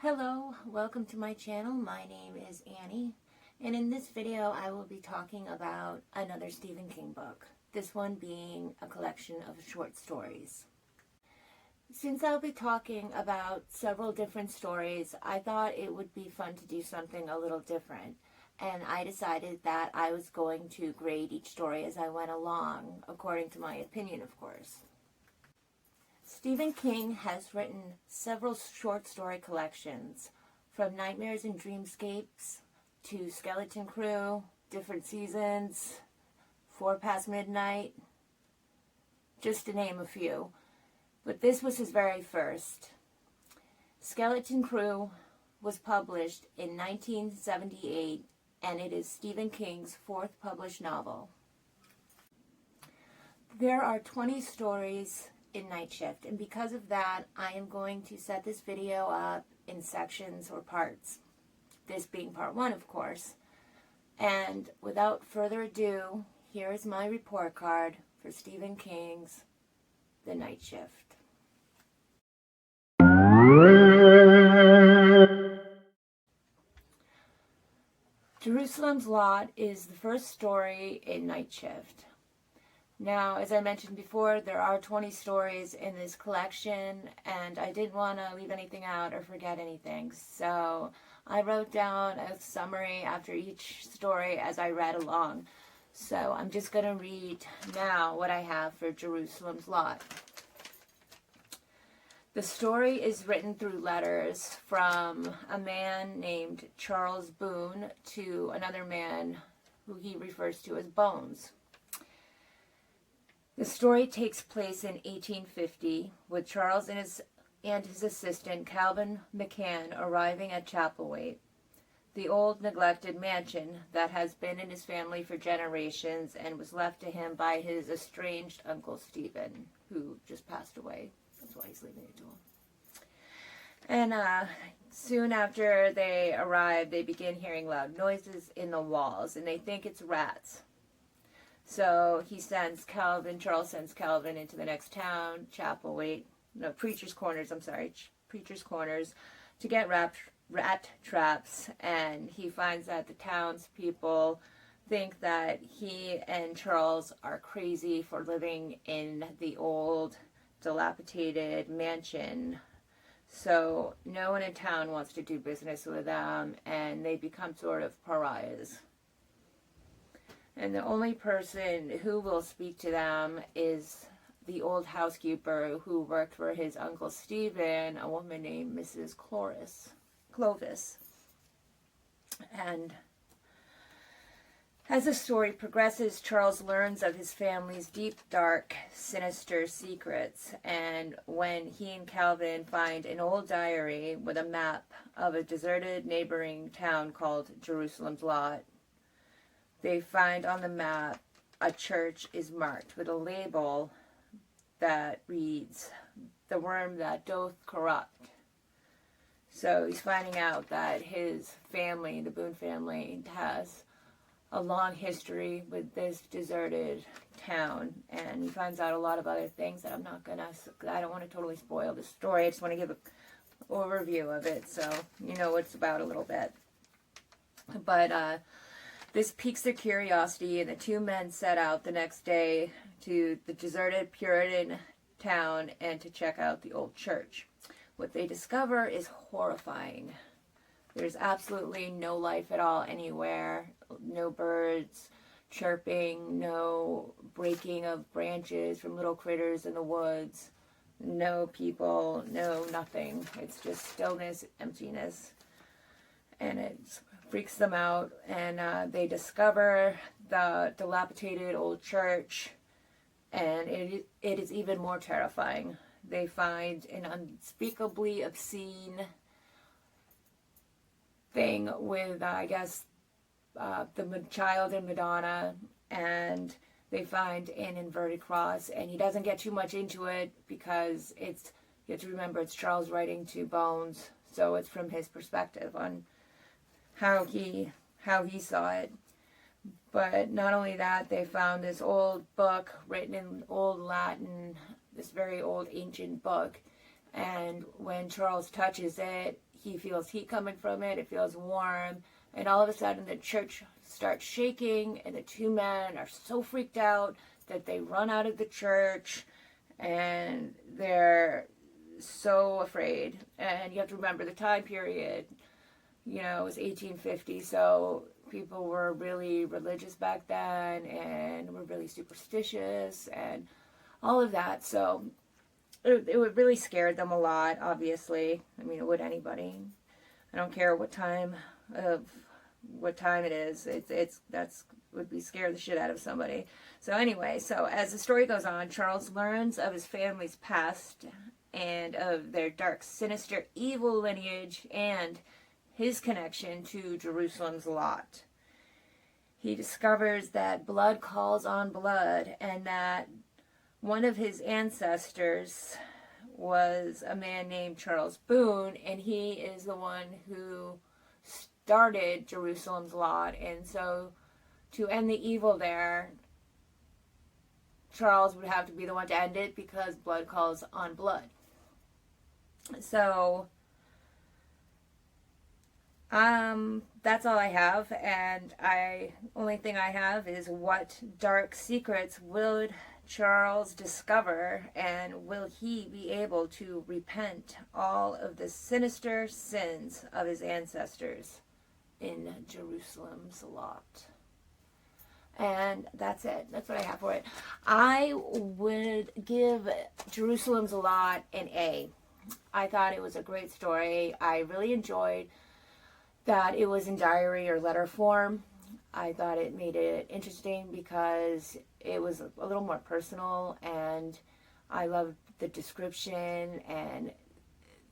Hello, welcome to my channel. My name is Annie, and in this video I will be talking about another Stephen King book, this one being a collection of short stories. Since I'll be talking about several different stories, I thought it would be fun to do something a little different, and I decided that I was going to grade each story as I went along, according to my opinion, of course. Stephen King has written several short story collections, from Nightmares and Dreamscapes to Skeleton Crew, Different Seasons, 4 Past Midnight, just to name a few. But this was his very first. Skeleton Crew was published in 1978, and it is Stephen King's 4th published novel. There are 20 stories in Night Shift, and because of that I am going to set this video up in sections or parts, this being part 1 of course. And without further ado, here is my report card for Stephen King's The Night Shift. Jerusalem's Lot is the first story in Night Shift. Now, as I mentioned before, there are 20 stories in this collection, and I didn't want to leave anything out or forget anything. So I wrote down a summary after each story as I read along. So I'm just going to read now what I have for Jerusalem's Lot. The story is written through letters from a man named Charles Boone to another man who he refers to as Bones. The story takes place in 1850, with Charles and his assistant Calvin McCann arriving at Chapelwaite, the old neglected mansion that has been in his family for generations and was left to him by his estranged Uncle Stephen, who just passed away. That's why he's leaving it to him. And soon after they arrive, they begin hearing loud noises in the walls, and they think it's rats. So Charles sends Calvin into the next town, Preacher's Corners, to get rat traps, and he finds that the townspeople think that he and Charles are crazy for living in the old, dilapidated mansion. So no one in town wants to do business with them, and they become sort of pariahs. And the only person who will speak to them is the old housekeeper who worked for his Uncle Stephen, a woman named Mrs. Clovis. And as the story progresses, Charles learns of his family's deep, dark, sinister secrets. And when he and Calvin find an old diary with a map of a deserted neighboring town called Jerusalem's Lot, they find on the map a church is marked with a label that reads, "The worm that doth corrupt." So he's finding out that his family, the Boone family, has a long history with this deserted town, and he finds out a lot of other things that I don't want to totally spoil the story. I just want to give an overview of it so you know what it's about a little bit. But this piques their curiosity, and the two men set out the next day to the deserted Puritan town and to check out the old church. What they discover is horrifying. There's absolutely no life at all anywhere. No birds chirping, no breaking of branches from little critters in the woods, no people, no nothing. It's just stillness, emptiness, and it's freaks them out, and they discover the dilapidated old church, and it is even more terrifying. They find an unspeakably obscene thing with, the child and Madonna, and they find an inverted cross, and he doesn't get too much into it because you have to remember it's Charles writing to Bones, so it's from his perspective on how he saw it. But not only that, they found this old book written in old Latin, this very old ancient book, And when Charles touches it, he feels heat coming from it. It feels warm. And all of a sudden, the church starts shaking, and the two men are so freaked out that they run out of the church, and they're so afraid. And you have to remember the time period, you know, it was 1850, so people were really religious back then, and were really superstitious, and all of that. So it would really scared them a lot, obviously. I mean, it would anybody. I don't care what time it is. That's would be scare the shit out of somebody. So anyway, so as the story goes on, Charles learns of his family's past and of their dark, sinister, evil lineage and his connection to Jerusalem's lot. He discovers that blood calls on blood, and that one of his ancestors was a man named Charles Boone, and he is the one who started Jerusalem's lot. And so to end the evil there, Charles would have to be the one to end it, because blood calls on blood. So that's all I have, and only thing I have is what dark secrets would Charles discover, and will he be able to repent all of the sinister sins of his ancestors in Jerusalem's lot? And that's it. That's what I have for it. I would give Jerusalem's Lot an A. I thought it was a great story. I really enjoyed that it was in diary or letter form. I thought it made it interesting because it was a little more personal, and I loved the description, and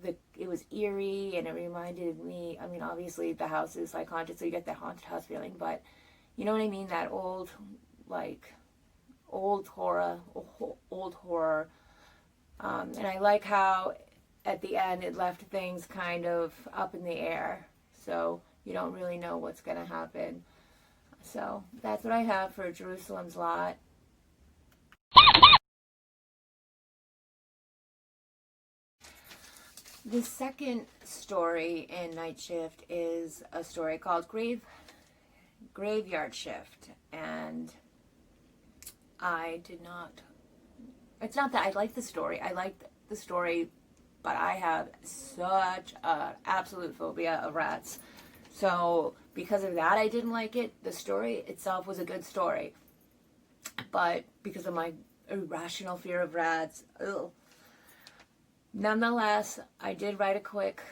it was eerie, and it reminded me, I mean, obviously the house is like haunted, so you get that haunted house feeling, but you know what I mean? That old horror. And I like how at the end it left things kind of up in the air, so you don't really know what's going to happen. So that's what I have for Jerusalem's Lot. The second story in Night Shift is a story called Graveyard Shift, and it's not that I like the story. I like the story, but I have such an absolute phobia of rats. So because of that, I didn't like it. The story itself was a good story, but because of my irrational fear of rats, ugh. Nonetheless, I did write a quick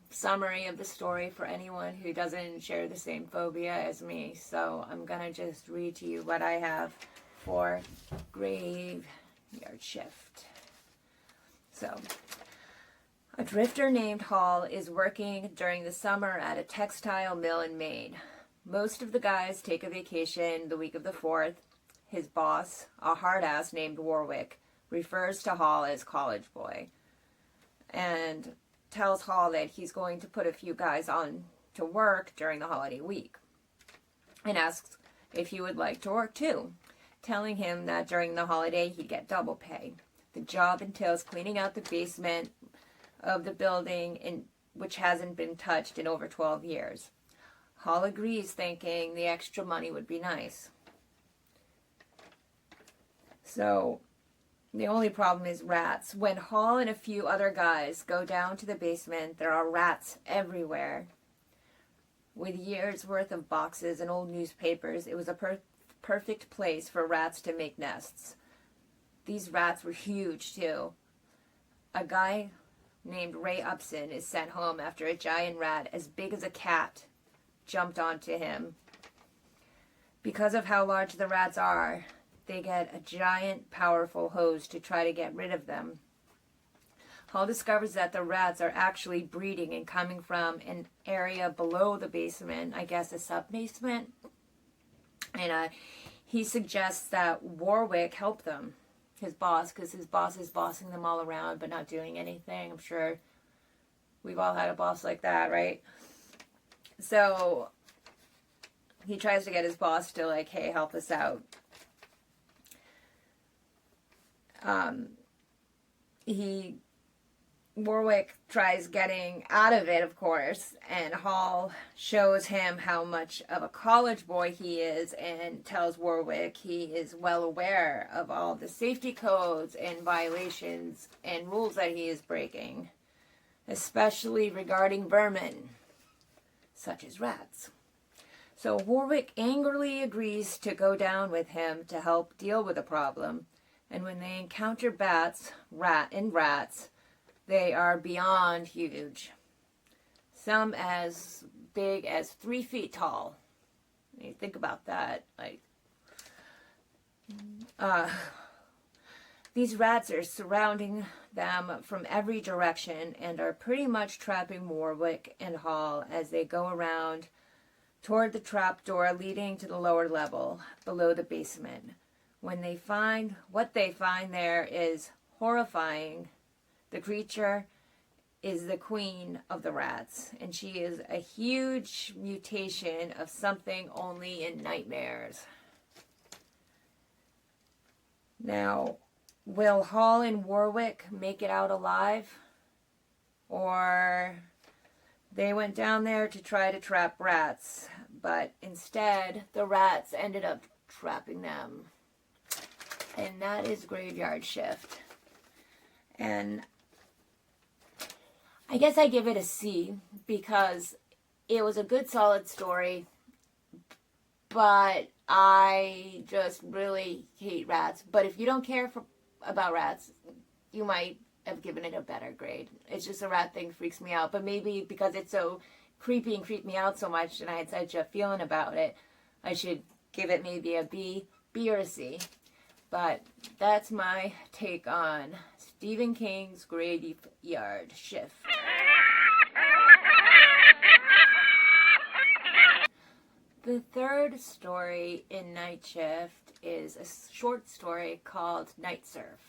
summary of the story for anyone who doesn't share the same phobia as me. So I'm gonna just read to you what I have for Graveyard Shift. So, a drifter named Hall is working during the summer at a textile mill in Maine. Most of the guys take a vacation the week of the 4th. His boss, a hard-ass named Warwick, refers to Hall as college boy, and tells Hall that he's going to put a few guys on to work during the holiday week, and asks if he would like to work too, telling him that during the holiday he'd get double pay. The job entails cleaning out the basement of the building, which hasn't been touched in over 12 years. Hall agrees, thinking the extra money would be nice. So the only problem is rats. When Hall and a few other guys go down to the basement, there are rats everywhere. With years' worth of boxes and old newspapers, it was a perfect place for rats to make nests. These rats were huge, too. A guy named Ray Upson is sent home after a giant rat as big as a cat jumped onto him. Because of how large the rats are, they get a giant, powerful hose to try to get rid of them. Hall discovers that the rats are actually breeding and coming from an area below the basement, I guess a sub-basement. And he suggests that Warwick help them, his boss, because his boss is bossing them all around but not doing anything. I'm sure we've all had a boss like that, right? So he tries to get his boss to, like, hey, help us out. Warwick tries getting out of it, of course, and Hall shows him how much of a college boy he is and tells Warwick he is well aware of all the safety codes and violations and rules that he is breaking, especially regarding vermin, such as rats. So Warwick angrily agrees to go down with him to help deal with the problem, and when they encounter bats, rats, they are beyond huge. Some as big as 3 feet tall. You think about that. These rats are surrounding them from every direction and are pretty much trapping Warwick and Hall as they go around toward the trap door leading to the lower level below the basement. When they find what they find there is horrifying. The creature is the queen of the rats, and she is a huge mutation of something only in nightmares. Now, will Hall and Warwick make it out alive? Or they went down there to try to trap rats, but instead the rats ended up trapping them. And that is Graveyard Shift. And I guess I give it a C because it was a good, solid story, but I just really hate rats. But if you don't care about rats, you might have given it a better grade. It's just a rat thing freaks me out. But maybe because it's so creepy and creeped me out so much and I had such a feeling about it, I should give it maybe a B or a C. But that's my take on Stephen King's Graveyard Shift. The third story in Night Shift is a short story called Night Surf.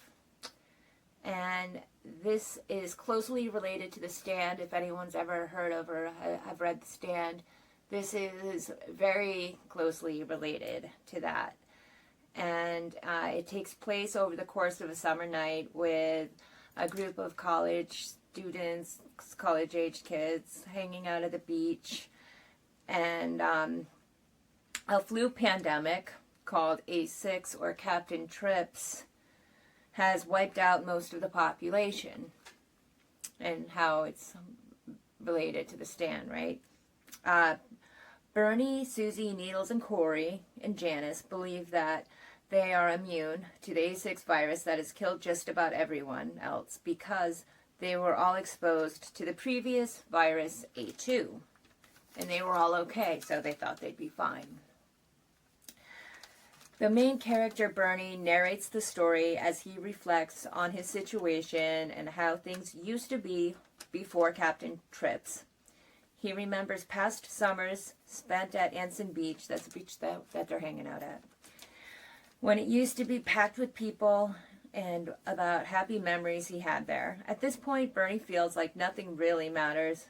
And this is closely related to The Stand. If anyone's ever heard of or have read The Stand, this is very closely related to that. And it takes place over the course of a summer night with a group of college students, college-age kids, hanging out at the beach. And a flu pandemic called A6 or Captain Trips has wiped out most of the population, and how it's related to The Stand, right? Bernie, Susie, Needles, and Corey, and Janice believe that they are immune to the A6 virus that has killed just about everyone else because they were all exposed to the previous virus A2. And they were all okay, so they thought they'd be fine. The main character, Bernie, narrates the story as he reflects on his situation and how things used to be before Captain Trips. He remembers past summers spent at Anson Beach, that's the beach that they're hanging out at, when it used to be packed with people and about happy memories he had there. At this point, Bernie feels like nothing really matters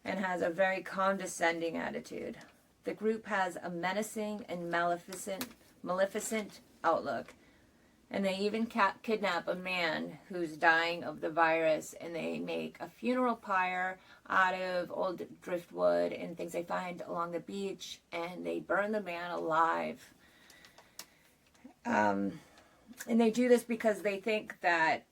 and has a very condescending attitude. The group has a menacing and maleficent outlook, and they even kidnap a man who's dying of the virus, and they make a funeral pyre out of old driftwood and things they find along the beach, and they burn the man alive. And they do this because they think that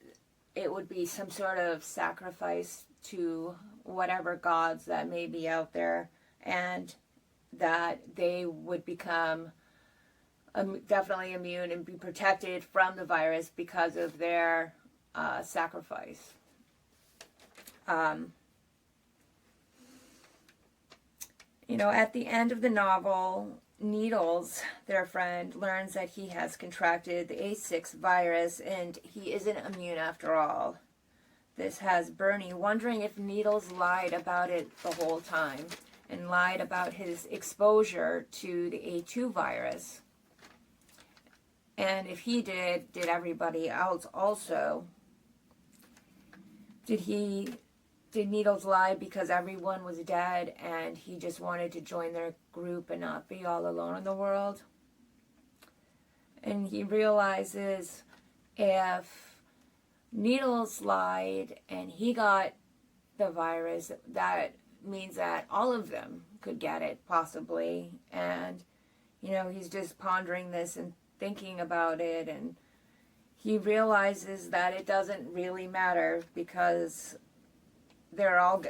it would be some sort of sacrifice to whatever gods that may be out there, and that they would become definitely immune and be protected from the virus because of their sacrifice. At the end of the novel, Needles, their friend, learns that he has contracted the A6 virus and he isn't immune after all. This has Bernie wondering if Needles lied about it the whole time and lied about his exposure to the A2 virus. And if he did everybody else also? Did Needles lie because everyone was dead and he just wanted to join their group and not be all alone in the world? And he realizes if Needles lied and he got the virus. That means that all of them could get it, possibly. And, he's just pondering this and thinking about it. And he realizes that it doesn't really matter because they're all,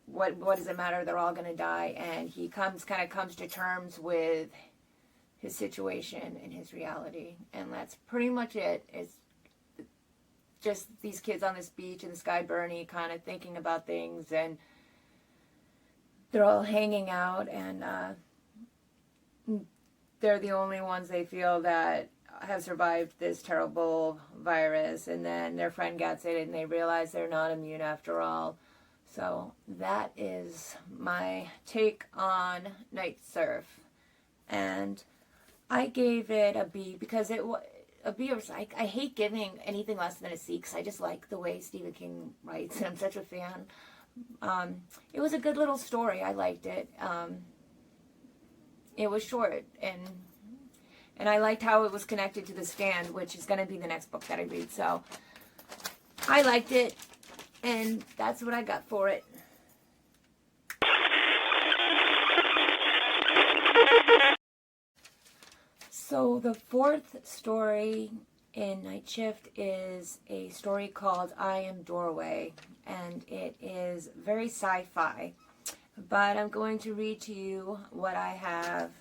what does it matter? They're all going to die. And he comes to terms with his situation and his reality. And that's pretty much it. It's just these kids on this beach and the sky burning, kind of thinking about things, and they're all hanging out, and they're the only ones they feel that have survived this terrible virus. And then their friend gets it and they realize they're not immune after all. So that is my take on Night Surf. And I gave it a B because a B. I hate giving anything less than a C because I just like the way Stephen King writes and I'm such a fan. It was a good little story. I liked it. It was short and I liked how it was connected to The Stand, which is going to be the next book that I read. So I liked it, and that's what I got for it. So the fourth story in Night Shift is a story called I Am Doorway, and it is very sci-fi. But I'm going to read to you what I have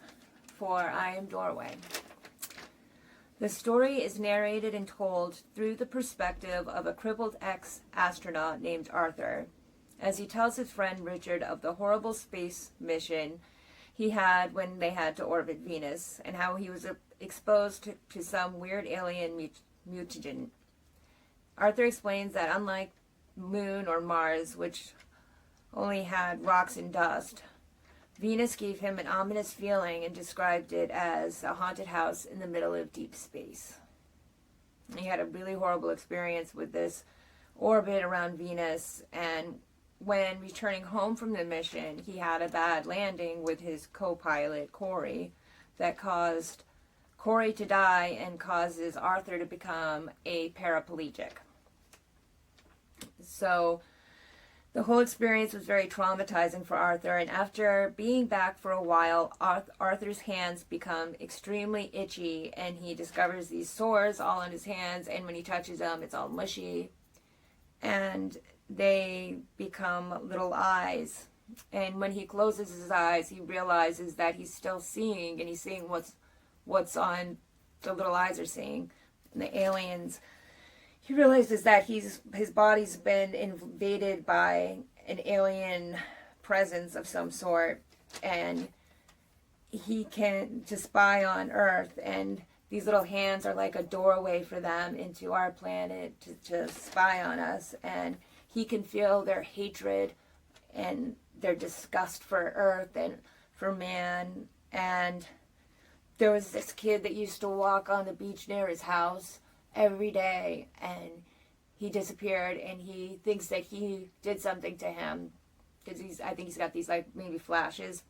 for I Am Doorway. The story is narrated and told through the perspective of a crippled ex-astronaut named Arthur, as he tells his friend Richard of the horrible space mission he had when they had to orbit Venus, and how he was exposed to some weird alien mutagen. Arthur explains that unlike Moon or Mars, which only had rocks and dust, Venus gave him an ominous feeling and described it as a haunted house in the middle of deep space. He had a really horrible experience with this orbit around Venus, and when returning home from the mission, he had a bad landing with his co-pilot, Corey, that caused Corey to die and causes Arthur to become a paraplegic. So the whole experience was very traumatizing for Arthur, and after being back for a while, Arthur's hands become extremely itchy, and he discovers these sores all on his hands, and when he touches them, it's all mushy, and they become little eyes. And when he closes his eyes, he realizes that he's still seeing, and he's seeing what's on the little eyes are seeing, and the aliens. He realizes that his body's been invaded by an alien presence of some sort, and he can to spy on Earth, and these little hands are like a doorway for them into our planet to spy on us, and he can feel their hatred and their disgust for Earth and for man. And there was this kid that used to walk on the beach near his house every day, and he disappeared, and he thinks that he did something to him because I think he's got these like maybe flashes,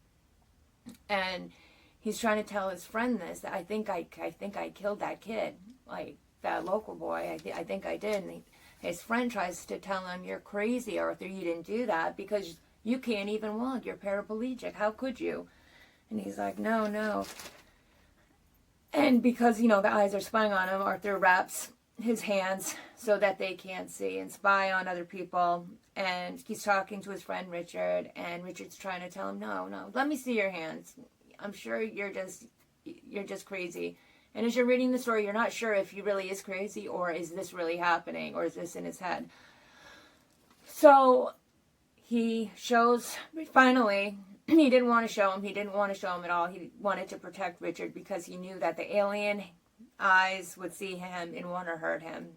and he's trying to tell his friend this, that I think I killed that kid, like that local boy. I think I did. And his friend tries to tell him, "You're crazy, Arthur. You didn't do that because you can't even walk. You're paraplegic. How could you?" And he's like, "No." And because, the eyes are spying on him, Arthur wraps his hands so that they can't see and spy on other people. And he's talking to his friend Richard, and Richard's trying to tell him, no, let me see your hands. I'm sure you're just crazy. And as you're reading the story, you're not sure if he really is crazy, or is this really happening, or is this in his head. So he shows, finally, he didn't want to show him at all. He wanted to protect Richard because he knew that the alien eyes would see him and want to hurt him.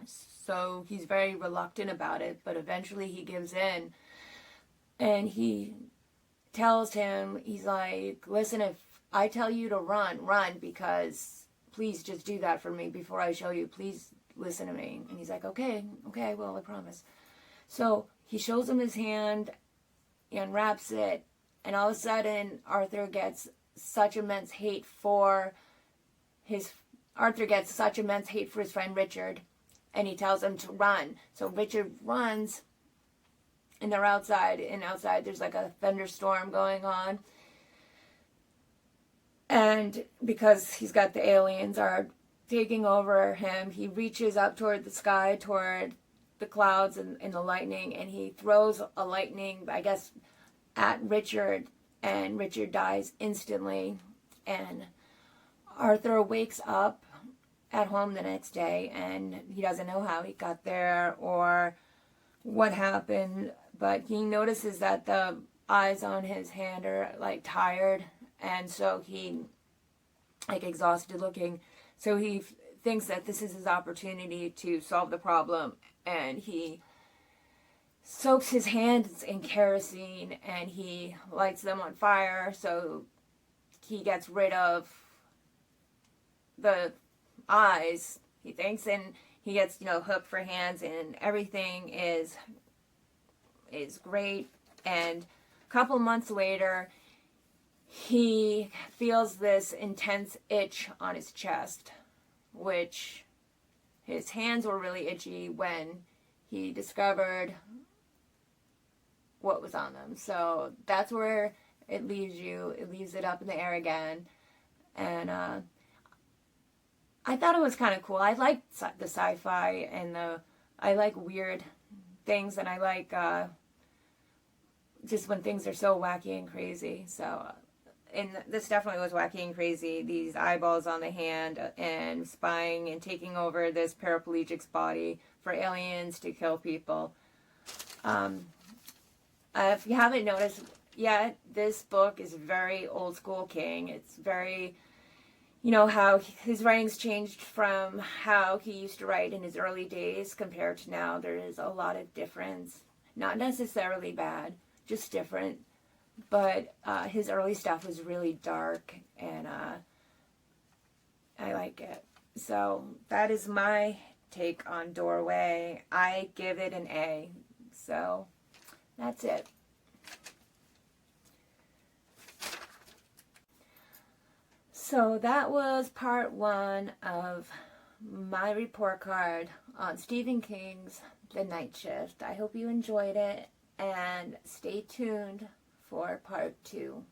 So he's very reluctant about it, but eventually he gives in, and he tells him, he's like, "Listen, if I tell you to run, because please just do that for me before I show you. Please listen to me." And he's like, okay, I will, I promise. So he shows him his hand and wraps it, and all of a sudden Arthur gets such immense hate for his friend Richard, and he tells him to run. So Richard runs, and they're outside, and outside there's like a thunderstorm going on. And because he's got the aliens are taking over him, he reaches up toward the sky, toward the clouds and the lightning, and he throws a lightning, I guess, at Richard, and Richard dies instantly. And Arthur wakes up at home the next day, and he doesn't know how he got there or what happened, but he notices that the eyes on his hand are like tired, and so he like exhausted looking, so he thinks that this is his opportunity to solve the problem, and he soaks his hands in kerosene and he lights them on fire, so he gets rid of the eyes, he thinks, and he gets, hooked for hands, and everything is great. And a couple months later, he feels this intense itch on his chest, which his hands were really itchy when he discovered what was on them. So that's where it leaves you. It leaves it up in the air again. And I thought it was kind of cool. I like the sci-fi, and I like weird things, and I like just when things are so wacky and crazy. So, and this definitely was wacky and crazy. These eyeballs on the hand, and spying and taking over this paraplegic's body for aliens to kill people. If you haven't noticed yet, this book is very old school King. It's very, how his writings changed from how he used to write in his early days compared to now. There is a lot of difference. Not necessarily bad, just different. But his early stuff was really dark, and I like it. So that is my take on Doorway. I give it an A. So that's it. So that was part 1 of my report card on Stephen King's The Night Shift. I hope you enjoyed it, and stay tuned for part 2.